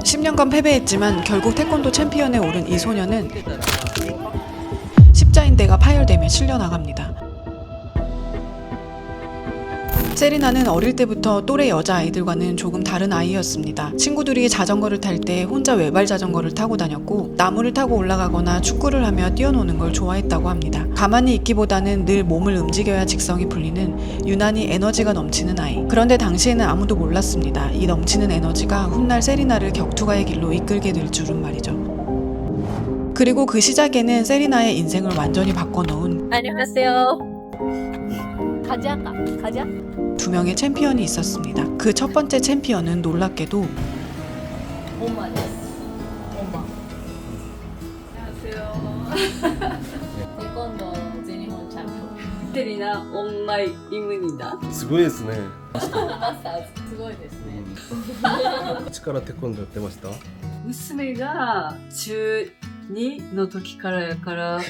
10년간 패배했지만 결국 태권도 챔피언에 오른 이 소녀는 십자인대가 파열되며 실려나갑니다. 세리나는 어릴 때부터 또래 여자아이들과는 조금 다른 아이였습니다. 친구들이 자전거를 탈 때 혼자 외발 자전거를 타고 다녔고 나무를 타고 올라가거나 축구를 하며 뛰어노는 걸 좋아했다고 합니다. 가만히 있기보다는 늘 몸을 움직여야 직성이 풀리는 유난히 에너지가 넘치는 아이. 그런데 당시에는 아무도 몰랐습니다. 이 넘치는 에너지가 훗날 세리나를 격투가의 길로 이끌게 될 줄은 말이죠. 그리고 그 시작에는 세리나의 인생을 완전히 바꿔놓은 안녕하세요. 가자. 두 명의 챔피언이 있었습니다. 그 첫 번째 챔피언은 놀랍게도 엄마です. 엄마. 안녕하세요. 태권도 전일본 챔피언 세리나 엄마입니다. すごいですね。 マスターすごいですね。いつからテコンドーやってました？娘が中2の時からやから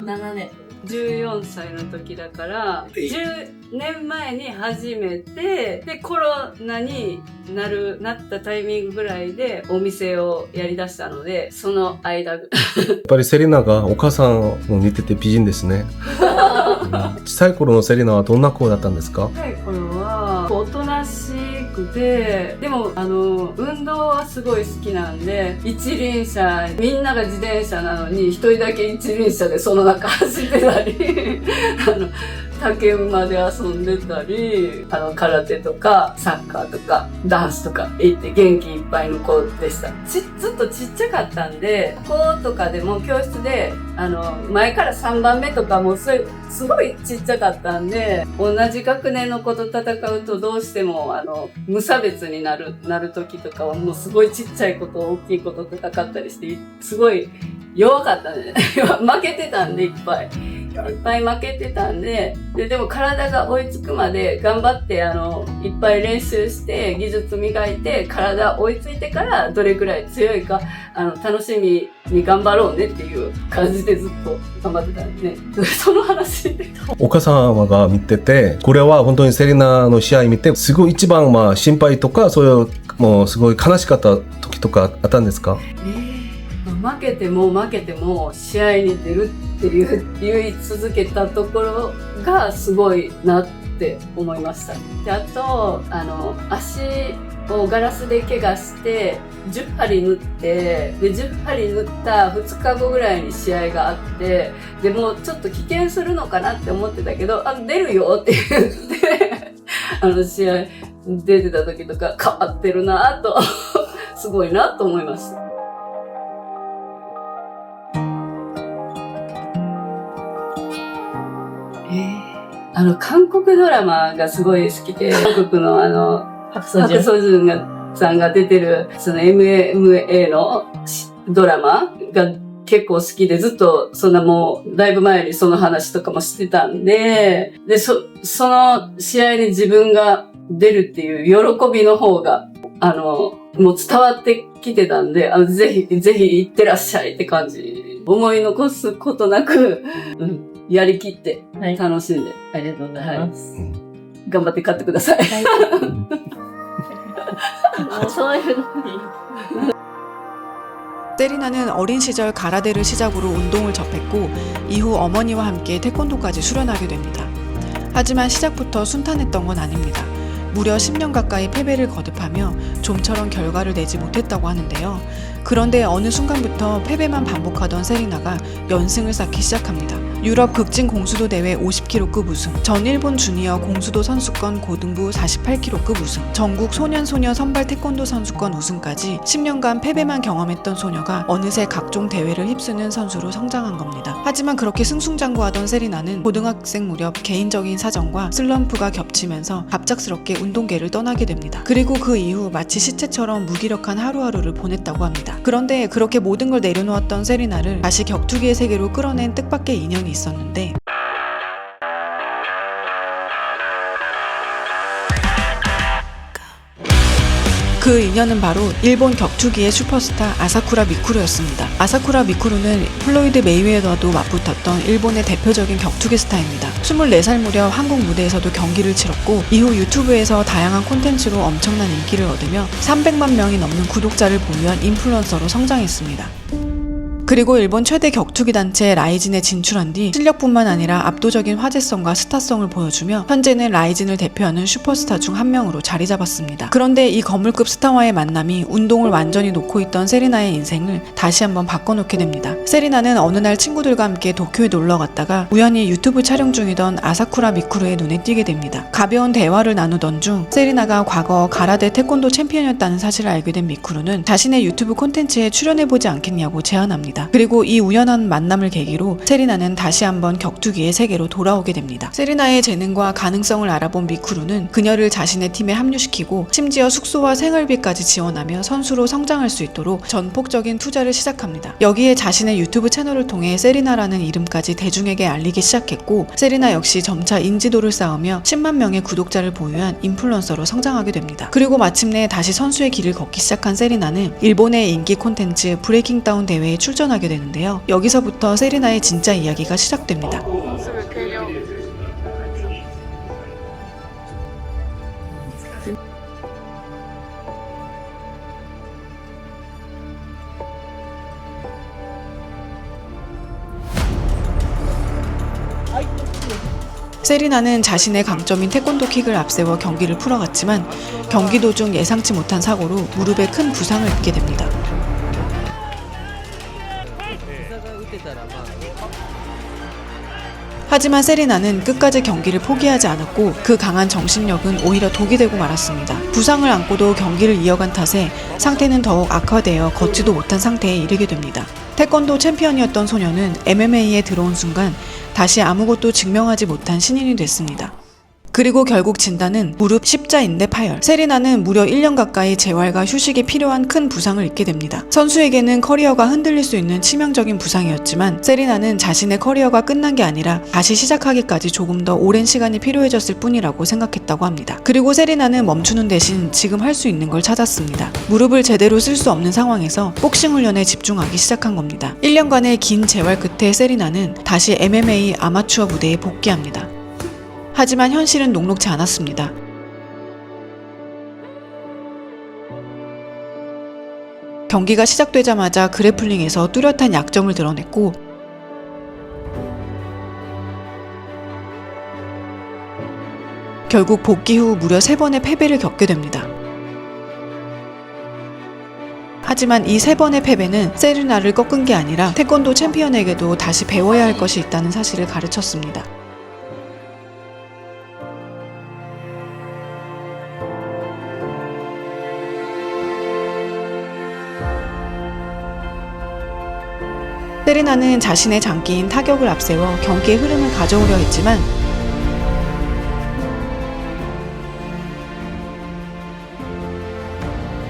7年。14歳の時だから10年前に始めてでコロナになったタイミングぐらいでお店をやりだしたのでその間やっぱりセリナがお母さんを似てて美人ですね。小さい頃のセリナはどんな子だったんですか？若い頃はおとなしくてでも運動はすごい好きなんで一輪車みんなが自転車なのに一人だけ一輪車でその中走ってたり竹馬で遊んでたり空手とかサッカーとかダンスとか行って元気いっぱいの子でした。ずっとちっちゃかったんで子とかでも教室で前から3番目とかもすごいちっちゃかったんで同じ学年の子と戦うとどうしても無差別になる時とかはもうすごいちっちゃい子と大きい子と戦ったりしてすごい弱かったね。負けてたんでいっぱい負けてたんで、でも体が追いつくまで頑張っていっぱい練習して技術磨いて体追いついてからどれくらい強いか楽しみに頑張ろうねっていう感じでずっと頑張ってたんでね。その話。お母様が見てて、これは本当にセリナの試合見て、すごい一番心配とか、そういうもうすごい悲しかった時とかあったんですか？負けても試合に出るって言い続けたところがすごいなって思いました。であと足をガラスで怪我して10針縫ってで10針縫った2日後ぐらいに試合があってでもうちょっと棄権するのかなって思ってたけど出るよって言って試合出てた時とか変わってるなとすごいなと思いました。韓国ドラマがすごい好きで、韓国のパクソジュンさんが出てる、その MMA のドラマが結構好きで、ずっとそんなもう、だいぶ前にその話とかもしてたんで、その試合に自分が出るっていう喜びの方が、もう伝わってきてたんで、ぜひ行ってらっしゃいって感じ。思い残すことなく、やりきって楽しんで、ありがとうございます。頑張って勝ってください。もうそういうのに。 세리나는 어린 시절 가라데를 시작으로 운동을 접했고 이후 어머니와 함께 태권도까지 수련하게 됩니다. 하지만 시작부터 순탄했던 건 아닙니다. 무려 10년 가까이 패배를 거듭하며 좀처럼 결과를 내지 못했다고 하는데요. 그런데 어느 순간부터 패배만 반복하던 세리나가 연승을 쌓기 시작합니다. 유럽 극진 공수도 대회 50kg급 우승, 전 일본 주니어 공수도 선수권 고등부 48kg급 우승, 전국 소년소녀 선발 태권도 선수권 우승까지 10년간 패배만 경험했던 소녀가 어느새 각종 대회를 휩쓰는 선수로 성장한 겁니다. 하지만 그렇게 승승장구하던 세리나는 고등학생 무렵 개인적인 사정과 슬럼프가 겹치면서 갑작스럽게 운동계를 떠나게 됩니다. 그리고 그 이후 마치 시체처럼 무기력한 하루하루를 보냈다고 합니다. 그런데 그렇게 모든 걸 내려놓았던 세리나를 다시 격투기의 세계로 끌어낸 뜻밖의 인연이 있었는데 그 그 인연은 바로 일본 격투기의 슈퍼스타 아사쿠라 미쿠루였습니다. 아사쿠라 미쿠루는 플로이드 메이웨더와도 맞붙었던 일본의 대표적인 격투기 스타입니다. 24살 무렵 한국 무대에서도 경기를 치렀고 이후 유튜브에서 다양한 콘텐츠로 엄청난 인기를 얻으며 300만 명이 넘는 구독자를 보유한 인플루언서로 성장했습니다. 그리고 일본 최대 격투기 단체 라이진에 진출한 뒤 실력뿐만 아니라 압도적인 화제성과 스타성을 보여주며 현재는 라이진을 대표하는 슈퍼스타 중 한 명으로 자리 잡았습니다. 그런데 이 거물급 스타와의 만남이 운동을 완전히 놓고 있던 세리나의 인생을 다시 한번 바꿔놓게 됩니다. 세리나는 어느 날 친구들과 함께 도쿄에 놀러 갔다가 우연히 유튜브 촬영 중이던 아사쿠라 미쿠루의 눈에 띄게 됩니다. 가벼운 대화를 나누던 중 세리나가 과거 가라데 태권도 챔피언이었다는 사실을 알게 된 미쿠루는 자신의 유튜브 콘텐츠에 출연해보지 않겠냐고 제안합니다. 그리고 이 우연한 만남을 계기로 세리나는 다시 한번 격투기의 세계로 돌아오게 됩니다. 세리나의 재능과 가능성을 알아본 미쿠루는 그녀를 자신의 팀에 합류시키고 심지어 숙소와 생활비까지 지원하며 선수로 성장할 수 있도록 전폭적인 투자를 시작합니다. 여기에 자신의 유튜브 채널을 통해 세리나라는 이름까지 대중에게 알리기 시작했고 세리나 역시 점차 인지도를 쌓으며 10만 명의 구독자를 보유한 인플루언서로 성장하게 됩니다. 그리고 마침내 다시 선수의 길을 걷기 시작한 세리나는 일본의 인기 콘텐츠 브레이킹 다운 대회에 출전하게 되는데요. 여기서부터 세리나의 진짜 이야기가 시작됩니다. 세리나는 자신의 강점인 태권도 킥을 앞세워 경기를 풀어갔지만 경기 도중 예상치 못한 사고로 무릎에 큰 부상을 입게 됩니다. 하지만 세리나는 끝까지 경기를 포기하지 않았고 그 강한 정신력은 오히려 독이 되고 말았습니다. 부상을 안고도 경기를 이어간 탓에 상태는 더욱 악화되어 걷지도 못한 상태에 이르게 됩니다. 태권도 챔피언이었던 소녀는 MMA에 들어온 순간 다시 아무것도 증명하지 못한 신인이 됐습니다. 그리고 결국 진단은 무릎 십자인대 파열. 세리나는 무려 1년 가까이 재활과 휴식이 필요한 큰 부상을 입게 됩니다. 선수에게는 커리어가 흔들릴 수 있는 치명적인 부상이었지만 세리나는 자신의 커리어가 끝난 게 아니라 다시 시작하기까지 조금 더 오랜 시간이 필요해졌을 뿐이라고 생각했다고 합니다. 그리고 세리나는 멈추는 대신 지금 할 수 있는 걸 찾았습니다. 무릎을 제대로 쓸 수 없는 상황에서 복싱 훈련에 집중하기 시작한 겁니다. 1년간의 긴 재활 끝에 세리나는 다시 MMA 아마추어 무대에 복귀합니다. 하지만 현실은 녹록지 않았습니다. 경기가 시작되자마자 그래플링에서 뚜렷한 약점을 드러냈고 결국 복귀 후 무려 3번의 패배를 겪게 됩니다. 하지만 이 3번의 패배는 세리나를 꺾은 게 아니라 태권도 챔피언에게도 다시 배워야 할 것이 있다는 사실을 가르쳤습니다. 세리나는 자신의 장기인 타격을 앞세워 경기의 흐름을 가져오려 했지만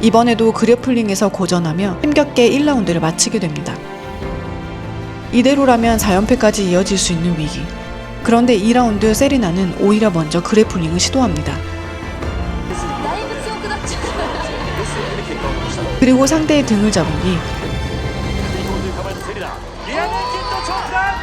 이번에도 그래플링에서 고전하며 힘겹게 1라운드를 마치게 됩니다. 이대로라면 4연패까지 이어질 수 있는 위기. 그런데 2라운드 세리나는 오히려 먼저 그래플링을 시도합니다. 그리고 상대의 등을 잡은 뒤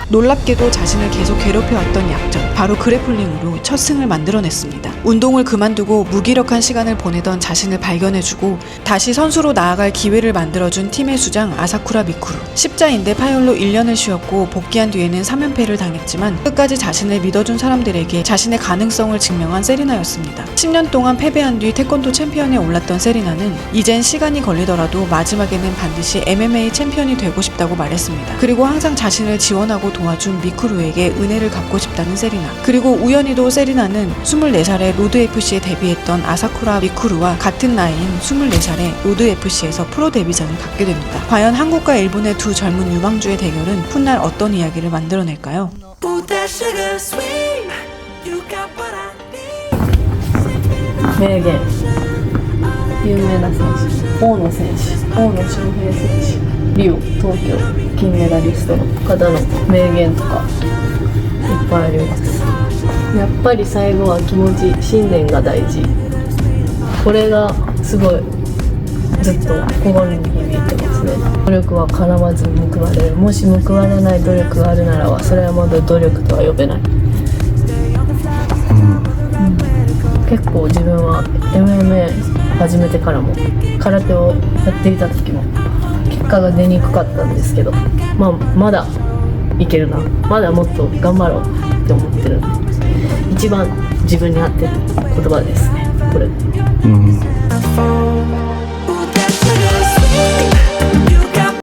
놀랍게도 자신을 계속 괴롭혀왔던 약점, 바로 그래플링으로 첫 승을 만들어냈습니다. 운동을 그만두고 무기력한 시간을 보내던 자신을 발견해주고 다시 선수로 나아갈 기회를 만들어준 팀의 수장 아사쿠라 미쿠루. 십자인대 파열로 1년을 쉬었고 복귀한 뒤에는 3연패를 당했지만 끝까지 자신을 믿어준 사람들에게 자신의 가능성을 증명한 세리나였습니다. 10년 동안 패배한 뒤 태권도 챔피언에 올랐던 세리나는 이젠 시간이 걸리더라도 마지막에는 반드시 MMA 챔피언이 되고 싶다고 말했습니다. 그리고 항상 자신을 지원하고 도와준 미쿠루에게 은혜를 갚고 싶다는 세리나. 그리고 우연히도 세리나는 24살에 로드FC에 데뷔했던 아사쿠라 미쿠루와 같은 나이인 24살에 로드FC에서 프로 데뷔전을 갖게 됩니다. 과연 한국과 일본의 두 젊은 유망주의 대결은 훗날 어떤 이야기를 만들어낼까요?名言有名な選手大野選手大野将平選手リオ東京金メダリストの方の名言とかいっぱいあります。やっぱり最後は気持ち信念が大事。これがすごいずっと心に響いてますね。努力は叶わず報われる。もし報われない努力があるならば、それはまだ努力とは呼べない。結構自分は MMA 始めてからも空手をやっていた時も結果が出にくかったんですけど、まだいけるな、まだもっと頑張ろうって思ってるんで、一番自分に合ってる言葉ですね、これ。